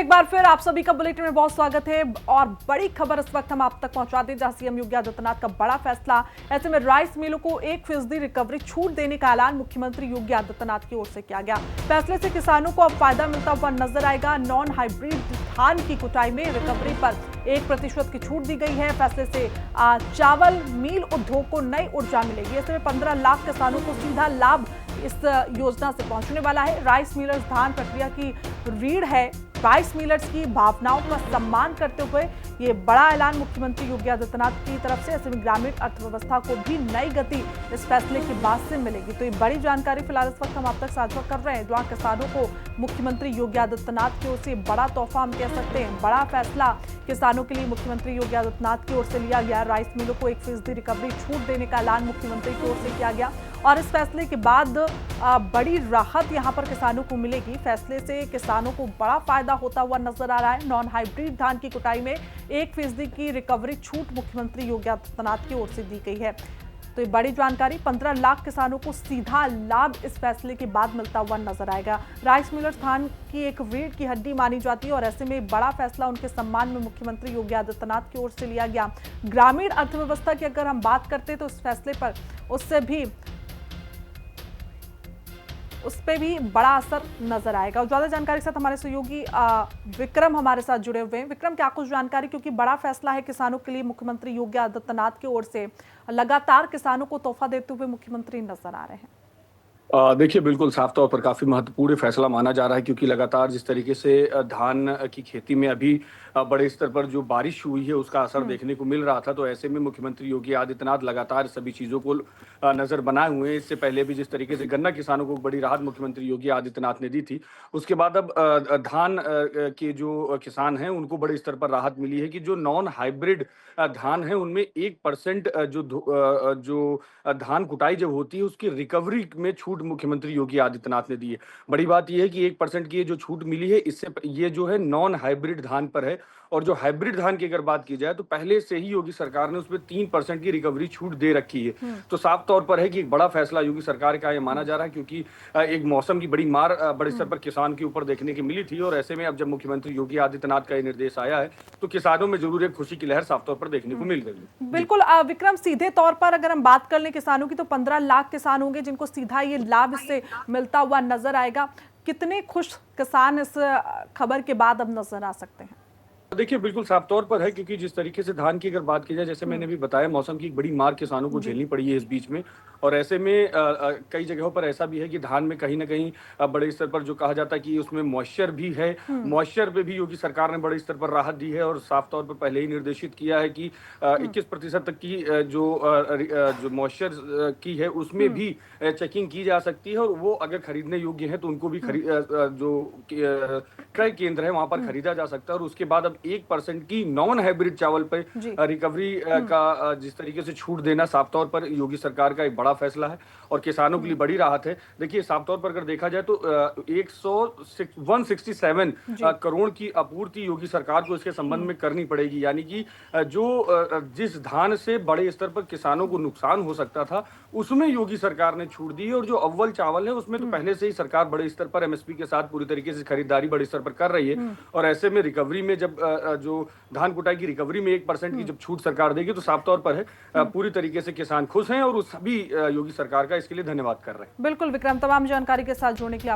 एक बार फिर आप सभी का बुलेटिन में बहुत स्वागत है और बड़ी खबर इस वक्त हम आप तक पहुंचा दें, जहां सीएम योगी आदित्यनाथ का बड़ा फैसला। ऐसे में राइस मिलों को 1% रिकवरी छूट देने का ऐलान मुख्यमंत्री योगी आदित्यनाथ की ओर से किया गया। फैसले से किसानों को अब फायदा मिलता हुआ नजर आएगा। नॉन हाइब्रिड धान की कुटाई में रिकवरी पर 1% की छूट दी गई है। फैसले से चावल मिल उद्योग को नई ऊर्जा मिलेगी। ऐसे में 15 लाख किसानों को सीधा लाभ इस योजना से पहुंचने वाला है। राइस मिलर्स धान प्रक्रिया की रीढ़ है। राइस मिलर्स की भावनाओं का सम्मान करते हुए ये बड़ा ऐलान मुख्यमंत्री योगी आदित्यनाथ की तरफ से ऐसे में ग्रामीण अर्थव्यवस्था को भी नई गति इस फैसले के बाद से मिलेगी। तो ये बड़ी जानकारी फिलहाल इस वक्त हम आप तक साझा कर रहे हैं, जहां किसानों को मुख्यमंत्री योगी आदित्यनाथ की ओर से बड़ा तोहफा हम कह सकते हैं, बड़ा फैसला किसानों के लिए मुख्यमंत्री योगी आदित्यनाथ की ओर से लिया गया। राइस मिलों को 1% रिकवरी छूट देने का ऐलान मुख्यमंत्री की ओर से किया गया और इस फैसले के बाद बड़ी राहत यहां पर किसानों को मिलेगी। फैसले से किसानों को बड़ा फायदा होता हुआ नजर आ रहा है। नॉन हाइब्रिड धान की कुटाई में 1% की रिकवरी छूट मुख्यमंत्री योगी आदित्यनाथ की ओर से दी गई है। तो ये बड़ी जानकारी, 15 लाख किसानों को सीधा लाभ इस फैसले के बाद मिलता हुआ नजर आएगा। राइस मिलर्स धान की एक रीढ़ की हड्डी मानी जाती है और ऐसे में बड़ा फैसला उनके सम्मान में मुख्यमंत्री योगी आदित्यनाथ की ओर से लिया गया। ग्रामीण अर्थव्यवस्था की अगर हम बात करते हैं तो इस फैसले पर उस पे भी बड़ा असर नजर आएगा। और ज्यादा जानकारी के साथ हमारे सहयोगी विक्रम हमारे साथ जुड़े हुए हैं। विक्रम, क्या कुछ जानकारी, क्योंकि बड़ा फैसला है किसानों के लिए मुख्यमंत्री योगी आदित्यनाथ की ओर से, लगातार किसानों को तोहफा देते हुए मुख्यमंत्री नजर आ रहे हैं। देखिए, बिल्कुल साफ तौर पर काफी महत्वपूर्ण फैसला माना जा रहा है, क्योंकि लगातार जिस तरीके से धान की खेती में अभी बड़े स्तर पर जो बारिश हुई है उसका असर देखने को मिल रहा था। तो ऐसे में मुख्यमंत्री योगी आदित्यनाथ लगातार सभी चीजों को नजर बनाए हुए हैं। इससे पहले भी जिस तरीके से गन्ना किसानों को बड़ी राहत मुख्यमंत्री योगी आदित्यनाथ ने दी थी, उसके बाद अब धान के जो किसान हैं उनको बड़े स्तर पर राहत मिली है कि जो नॉन हाइब्रिड धान है उनमें 1% जो धान कुटाई जब होती है उसकी रिकवरी में छूट मुख्यमंत्री योगी आदित्यनाथ ने दी है। बड़ी बात यह है कि 1% की जो छूट मिली है, इससे ये जो है नॉन हाइब्रिड धान पर है। और जो हाइब्रिड धान की अगर बात की जाए तो पहले से ही योगी सरकार ने उसमें 3% की रिकवरी छूट दे रखी है। तो साफ तौर पर है कि एक बड़ा फैसला योगी सरकार का ये माना जा रहा है, क्योंकि एक मौसम की बड़ी मार बड़े स्तर पर किसान के ऊपर देखने की मिली थी। और ऐसे में अब जब मुख्यमंत्री योगी आदित्यनाथ का ये निर्देश आया है तो किसानों में जरूर एक खुशी की लहर साफ तौर पर देखने को मिल रही है। बिल्कुल विक्रम, सीधे तौर पर अगर हम बात कर लें किसानों की, तो 15 लाख किसान होंगे जिनको सीधा ये लाभ इससे मिलता हुआ नजर आएगा। कितने खुश किसान इस खबर के बाद अब नजर आ सकते हैं? देखिए, बिल्कुल साफ तौर पर है, क्योंकि जिस तरीके से धान की अगर बात की जाए, जैसे मैंने भी बताया, मौसम की एक बड़ी मार किसानों को झेलनी पड़ी है इस बीच में। और ऐसे में कई जगहों पर ऐसा भी है कि धान में कहीं ना कहीं बड़े स्तर पर जो कहा जाता है कि उसमें मॉइस्चर भी है, मॉइस्चर पे भी योगी सरकार ने बड़े स्तर पर राहत दी है। और साफ तौर पर पहले ही निर्देशित किया है कि 21% तक की जो मॉइस्चर की है उसमें भी चेकिंग की जा सकती है। और वो अगर खरीदने योग्य है तो उनको भी जो क्रय केंद्र है वहां पर खरीदा जा सकता है। और उसके बाद अब 1% की नॉन हाइब्रिड चावल पर रिकवरी का जिस तरीके से छूट देना साफ तौर पर योगी सरकार का एक बड़ा फैसला है और किसानों के लिए बड़ी राहत है। देखिए, साफ तौर पर अगर देखा जाए तो 167 करोड़ की आपूर्ति योगी सरकार को इसके संबंध में करनी पड़ेगी। यानी कि जिस धान से बड़े स्तर पर किसानों को नुकसान हो सकता था उसमें योगी सरकार ने छूट दी है। और जो अव्वल चावल है उसमें तो पहले से ही सरकार बड़े स्तर पर एमएसपी के साथ पूरी तरीके से खरीदारी बड़े स्तर पर कर रही है। और ऐसे में रिकवरी में जब जो धान कुटाई की रिकवरी में 1% की जब छूट सरकार देगी तो साफ तौर पर है पूरी तरीके से किसान खुश हैं और उस सभी योगी सरकार का इसके लिए धन्यवाद कर रहे हैं। बिल्कुल विक्रम, तमाम जानकारी के साथ जुड़ने के लिए